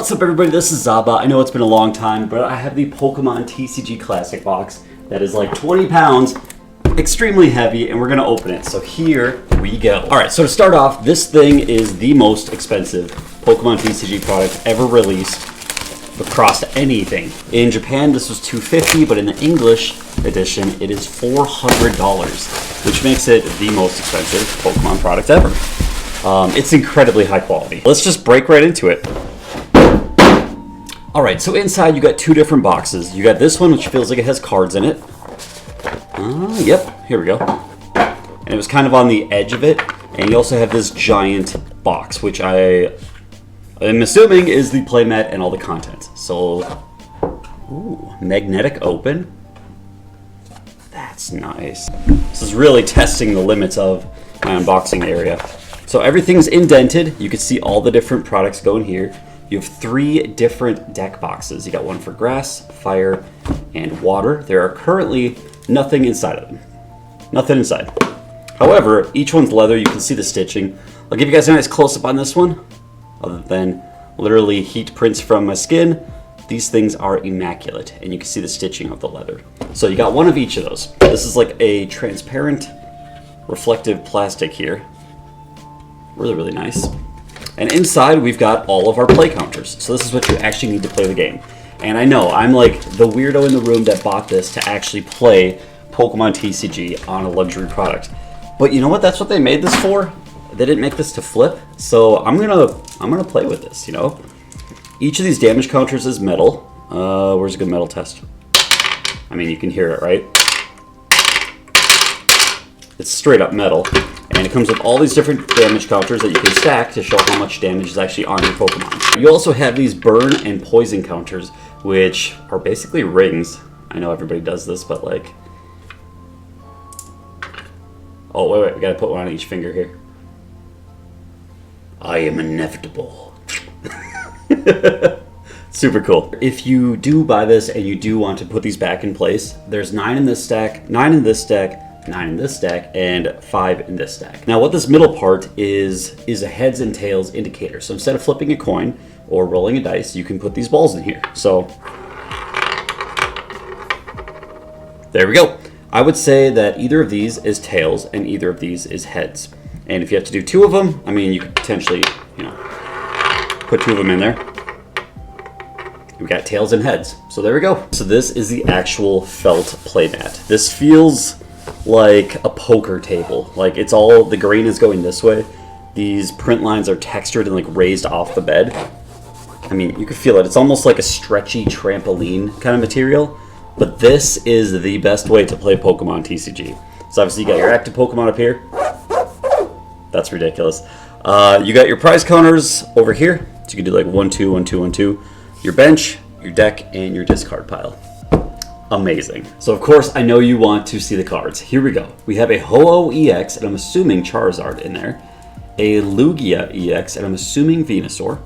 What's up, everybody? This is Zaba. I know it's been a long time, but I have the Pokemon TCG Classic box that is like 20 pounds, extremely heavy, and we're gonna open it. So here we go. All right, so to start off, this thing is the most expensive Pokemon TCG product ever released across anything. In Japan, this was $250, but in the English edition, it is $400, which makes it the most expensive Pokemon product ever. It's incredibly high quality. Let's just break right into it. All right, so inside you got two different boxes. You got this one, which feels like it has cards in it. Yep, here we go. And it was kind of on the edge of it. And you also have this giant box, which I'm assuming is the playmat and all the contents. So, ooh, magnetic open. That's nice. This is really testing the limits of my unboxing area. So everything's indented. You can see all the different products go in here. You have 3 different deck boxes. You got one for grass, fire, and water. There are currently nothing inside of them. Nothing inside. However, each one's leather. You can see the stitching. I'll give you guys a nice close-up on this one. Other than literally heat prints from my skin, these things are immaculate, and you can see the stitching of the leather. So you got one of each of those. This is like a transparent, reflective plastic here. Really, really nice. And inside, we've got all of our play counters. So this is what you actually need to play the game. And I know, I'm like the weirdo in the room that bought this to actually play Pokemon TCG on a luxury product. But you know what? That's what they made this for. They didn't make this to flip. So I'm gonna play with this, you know? Each of these damage counters is metal. Where's a good metal test? I mean, you can hear it, right? It's straight up metal. And it comes with all these different damage counters that you can stack to show how much damage is actually on your Pokemon. You also have these burn and poison counters, which are basically rings. I know everybody does this, but like... Oh, wait, we gotta put one on each finger here. I am inevitable. Super cool. If you do buy this and you do want to put these back in place, there's 9 in this stack, 9 in this stack, 9 in this stack, and 5 in this stack. Now what this middle part is a heads and tails indicator. So instead of flipping a coin or rolling a dice, you can put these balls in here. So there we go. I would say that either of these is tails and either of these is heads. And if you have to do 2 of them, I mean, you could potentially, you know, put 2 of them in there. We got tails and heads. So there we go. So this is the actual felt playmat. This feels like a poker table. Like, it's all, the grain is going this way. These print lines are textured and like raised off the bed. I mean, you can feel it. It's almost like a stretchy trampoline kind of material. But this is the best way to play Pokemon TCG. So obviously you got your active Pokemon up here. That's ridiculous. You got your prize counters over here. So you can do like 1, 2, 1, 2, 1, 2. Your bench, your deck, and your discard pile. Amazing. So of course, I know you want to see the cards. Here we go. We have a Ho-Oh EX, and I'm assuming Charizard in there. A Lugia EX, and I'm assuming Venusaur.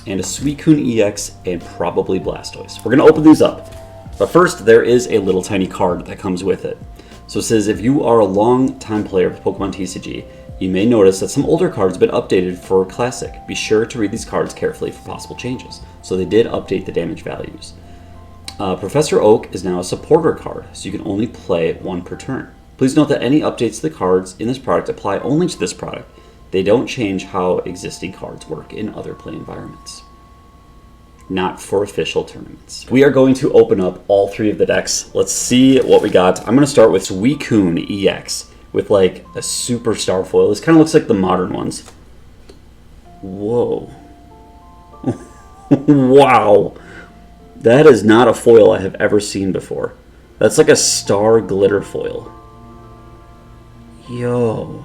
And a Suicune EX, and probably Blastoise. We're going to open these up. But first, there is a little tiny card that comes with it. So it says, if you are a long-time player of Pokemon TCG, you may notice that some older cards have been updated for Classic. Be sure to read these cards carefully for possible changes. So they did update the damage values. Professor Oak is now a supporter card, so you can only play 1 per turn. Please note that any updates to the cards in this product apply only to this product. They don't change how existing cards work in other play environments. Not for official tournaments. We are going to open up all 3 of the decks. Let's see what we got. I'm going to start with Suicune EX with like a superstar foil. This kind of looks like the modern ones. Whoa. Wow. That is not a foil I have ever seen before. That's like a star glitter foil. Yo.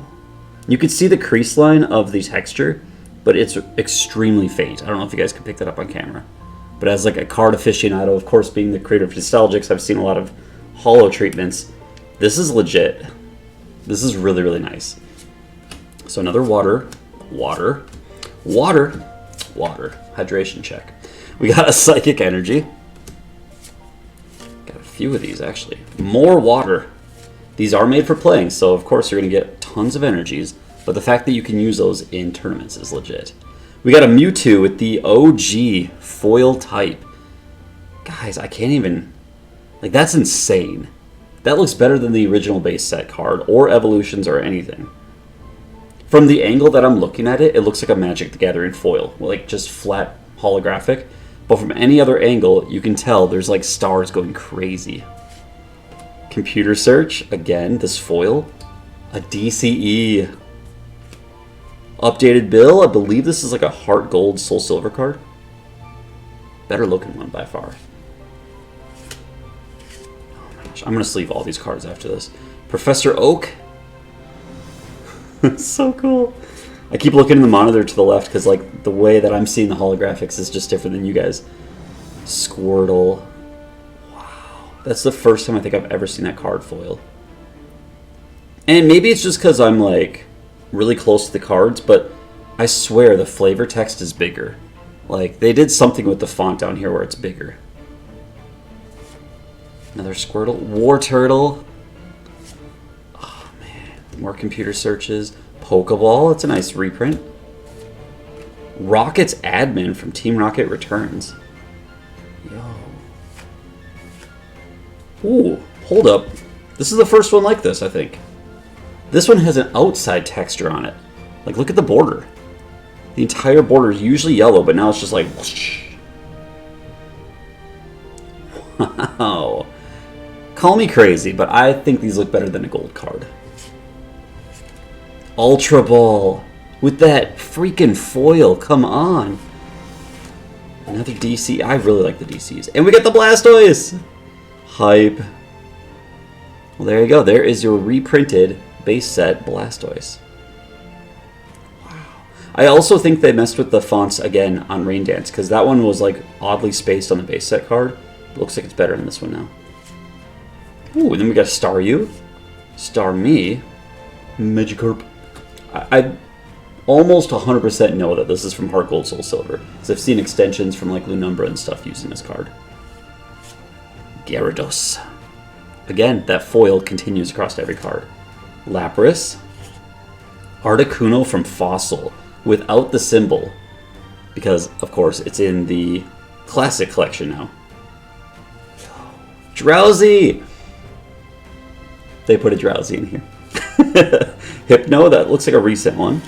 You can see the crease line of the texture, but it's extremely faint. I don't know if you guys can pick that up on camera. But as like a card aficionado, of course, being the creator of Nostalgics, I've seen a lot of holo treatments. This is legit. This is really, really nice. So another water. Hydration check. We got a Psychic Energy. Got a few of these, actually. More water. These are made for playing, so of course you're going to get tons of energies, but the fact that you can use those in tournaments is legit. We got a Mewtwo with the OG foil type. Guys, I can't even... Like, that's insane. That looks better than the original base set card, or evolutions, or anything. From the angle that I'm looking at it, it looks like a Magic the Gathering foil. Like, just flat holographic. But from any other angle, you can tell there's, like, stars going crazy. Computer search. Again, this foil. A DCE. Updated bill. I believe this is like a Heart Gold Soul Silver card. Better looking one by far. Oh my gosh. I'm going to sleeve all these cards after this. Professor Oak. So cool. I keep looking in the monitor to the left because like the way that I'm seeing the holographics is just different than you guys. Squirtle. Wow. That's the first time I think I've ever seen that card foil. And maybe it's just because I'm like really close to the cards, but I swear the flavor text is bigger. Like, they did something with the font down here where it's bigger. Another Squirtle. War Turtle. Oh, man. More computer searches. Pokeball. It's a nice reprint. Rocket's admin from Team Rocket returns. Yo. Ooh, hold up. This is the first one like this, I think. This one has an outside texture on it. Like, look at the border. The entire border is usually yellow, but now it's just like whoosh. Wow. Call me crazy, but I think these look better than a gold card. Ultra Ball. With that freaking foil. Come on. Another DC. I really like the DCs. And we got the Blastoise. Hype. Well, there you go. There is your reprinted base set Blastoise. Wow. I also think they messed with the fonts again on Rain Dance, because that one was like oddly spaced on the base set card. Looks like it's better in this one now. Ooh, and then we got Staryu, Starmie, Magikarp. I almost 100% know that this is from Heart Gold Soul Silver, because I've seen extensions from like Lunumbra and stuff using this card. Gyarados. Again, that foil continues across every card. Lapras, Articuno from Fossil without the symbol, because of course it's in the classic collection now. Drowsy! They put a Drowsy in here. Hypno, that looks like a recent one.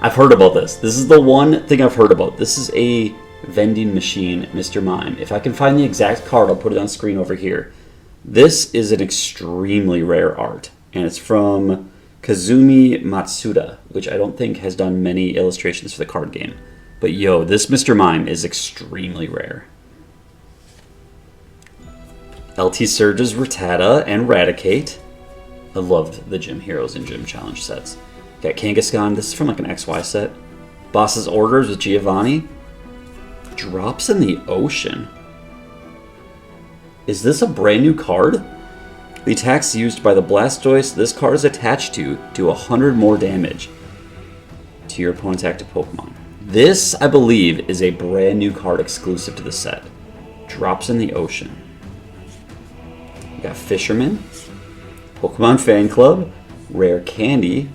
I've heard about this. This is the one thing I've heard about. This is a vending machine, Mr. Mime. If I can find the exact card, I'll put it on screen over here. This is an extremely rare art. And it's from Kazumi Matsuda, which I don't think has done many illustrations for the card game. But yo, this Mr. Mime is extremely rare. LT Surge's Rattata and Raticate. I loved the Gym Heroes and Gym Challenge sets. Got Kangaskhan. This is from like an XY set. Boss's Orders with Giovanni. Drops in the Ocean. Is this a brand new card? The attacks used by the Blastoise this card is attached to do 100 more damage to your opponent's active Pokemon. This, I believe, is a brand new card exclusive to the set. Drops in the Ocean. We got Fisherman, Pokemon Fan Club, Rare Candy,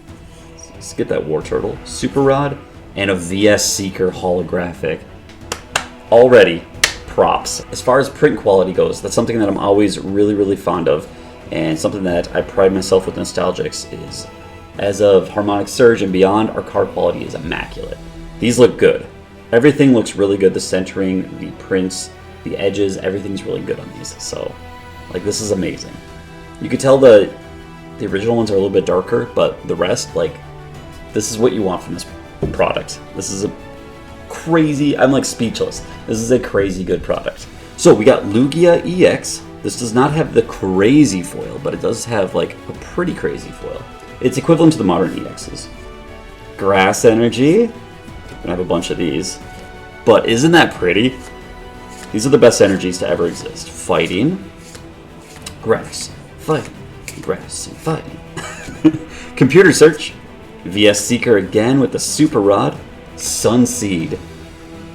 let's get that War Turtle, Super Rod, and a VS Seeker holographic. Already, props. As far as print quality goes, that's something that I'm always really, really fond of. And something that I pride myself with Nostalgics is, as of Harmonic Surge and beyond, our card quality is immaculate. These look good. Everything looks really good. The centering, the prints, the edges, everything's really good on these. So, like, this is amazing. You could tell the original ones are a little bit darker, but the rest, like, this is what you want from this product. This is a crazy, I'm like speechless. This is a crazy good product. So we got Lugia EX. This does not have the crazy foil, but it does have like a pretty crazy foil. It's equivalent to the modern EXs. Grass Energy. We're gonna have a bunch of these. But isn't that pretty? These are the best energies to ever exist. Fighting. Grass. Fighting. Grass and fighting. Computer search. VS Seeker again with the Super Rod. Sunseed.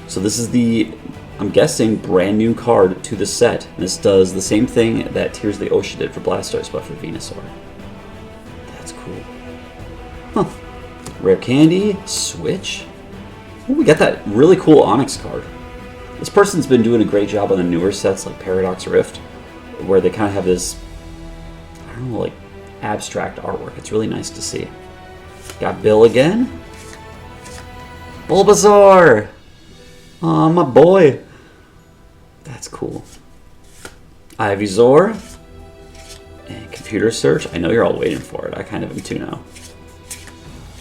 So this is the, I'm guessing, brand new card to the set. This does the same thing that Tears of the Ocean did for Blastoise, but for Venusaur. That's cool. Huh. Rare Candy, Switch, Ooh, we got that really cool Onyx card. This person's been doing a great job on the newer sets like Paradox Rift, where they kind of have this, I don't know, like abstract artwork. It's really nice to see. Got Bill again. Bulbasaur! Aw, my boy. That's cool. Ivysaur. And Computer Search. I know you're all waiting for it. I kind of am too now.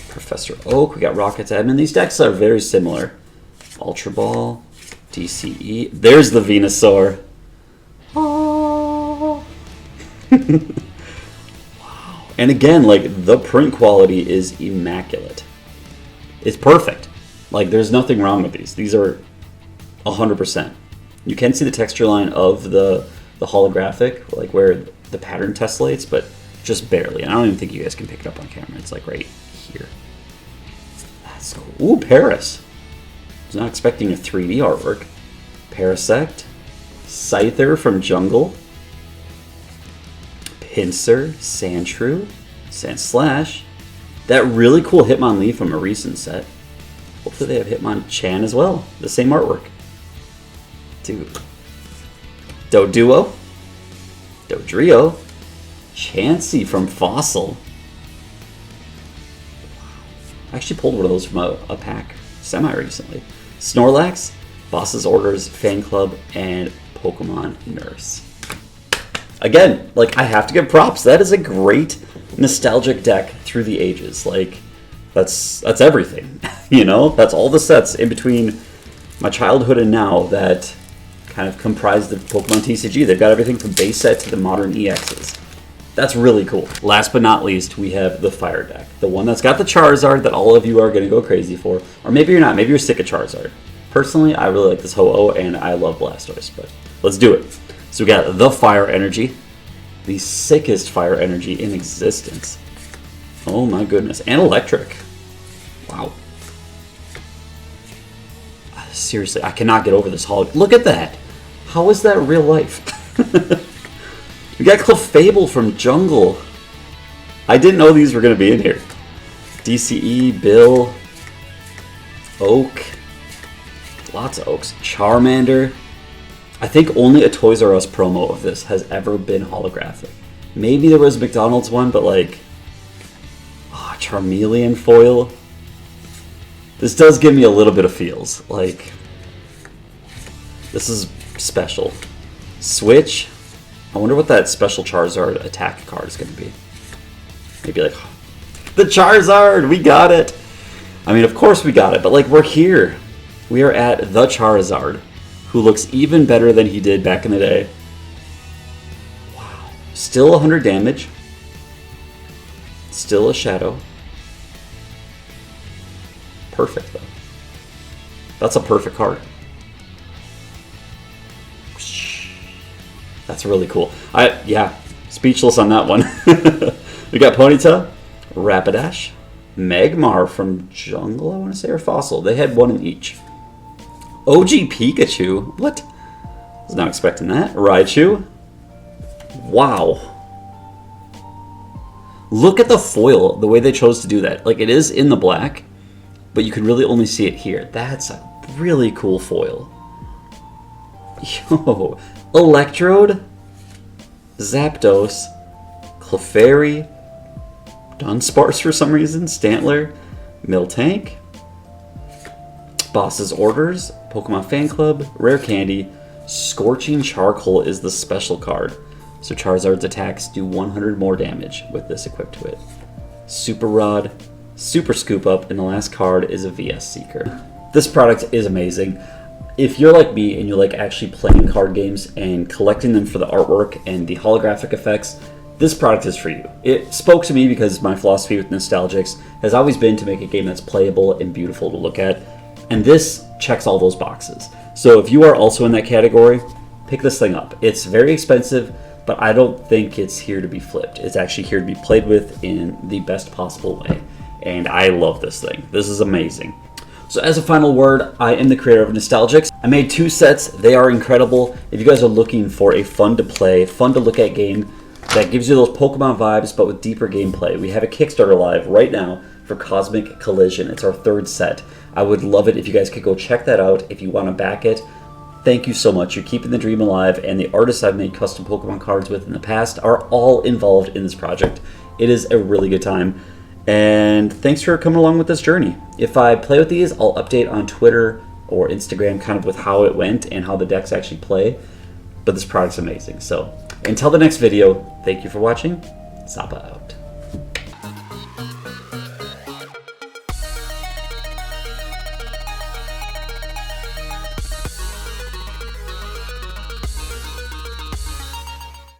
Professor Oak. We got Rocket's Admin. These decks are very similar. Ultra Ball. DCE. There's the Venusaur. Oh. Wow. And again, like, the print quality is immaculate. It's perfect. Like, there's nothing wrong with these. These are 100%. You can see the texture line of the holographic, like where the pattern tessellates, but just barely. And I don't even think you guys can pick it up on camera. It's like right here. That's cool. Ooh, Paris. I was not expecting a 3D artwork. Parasect. Scyther from Jungle. Pinsir. Sandshrew. Sandslash. That really cool Hitmonlee from a recent set. Hopefully they have Hitmonchan as well. The same artwork. Dude. Doduo. Dodrio. Chansey from Fossil. I actually pulled one of those from a pack semi-recently. Snorlax, Boss's Orders, Fan Club, and Pokemon Nurse. Again, like, I have to give props. That is a great nostalgic deck through the ages. Like, that's everything. You know? That's all the sets in between my childhood and now that kind of comprise the Pokemon TCG. They've got everything from base set to the modern EXs. That's really cool. Last but not least, we have the Fire deck. The one that's got the Charizard that all of you are going to go crazy for. Or maybe you're not. Maybe you're sick of Charizard. Personally, I really like this Ho-Oh, and I love Blastoise. But let's do it. So we got the Fire Energy. The sickest Fire Energy in existence. Oh my goodness. And Electric. Wow. Seriously, I cannot get over this holo. Look at that. How is that real life? We got Clefable from Jungle. I didn't know these were going to be in here. DCE, Bill, Oak. Lots of Oaks. Charmander. I think only a Toys R Us promo of this has ever been holographic. Maybe there was a McDonald's one, but like... Oh, Charmeleon foil. This does give me a little bit of feels. Like... This is special. Switch. I wonder what that special Charizard attack card is going to be. Maybe like... The Charizard! We got it! I mean, of course we got it, but like, we're here. We are at the Charizard, who looks even better than he did back in the day. Wow. Still 100 damage. Still a shadow. Perfect, though. That's a perfect card. That's really cool. Yeah, speechless on that one. We got Ponyta, Rapidash, Magmar from Jungle, I want to say, or Fossil. They had one in each. OG Pikachu. What? Was not expecting that. Raichu. Wow. Look at the foil, the way they chose to do that. Like, it is in the black, but you can really only see it here. That's a really cool foil. Yo. Electrode. Zapdos. Clefairy. Dunsparce for some reason. Stantler. Miltank. Boss's Orders. Pokemon Fan Club. Rare Candy. Scorching Charcoal is the special card. So Charizard's attacks do 100 more damage with this equipped to it. Super Rod. Super Scoop Up. And the last card is a VS Seeker. This product is amazing. If you're like me and you like actually playing card games and collecting them for the artwork and the holographic effects, this product is for you. It spoke to me because my philosophy with Nostalgics has always been to make a game that's playable and beautiful to look at. And this checks all those boxes. So if you are also in that category, pick this thing up. It's very expensive, but I don't think it's here to be flipped. It's actually here to be played with in the best possible way. And I love this thing. This is amazing. So as a final word, I am the creator of Nostalgics. I made 2 sets. They are incredible. If you guys are looking for a fun to play, fun to look at game that gives you those Pokemon vibes but with deeper gameplay, we have a Kickstarter live right now for Cosmic Collision. It's our third set. I would love it if you guys could go check that out if you want to back it. Thank you so much. You're keeping the dream alive, and the artists I've made custom Pokemon cards with in the past are all involved in this project. It is a really good time, and thanks for coming along with this journey. If I play with these, I'll update on Twitter or Instagram kind of with how it went and how the decks actually play, but this product's amazing. So until the next video, thank you for watching. Zappa out.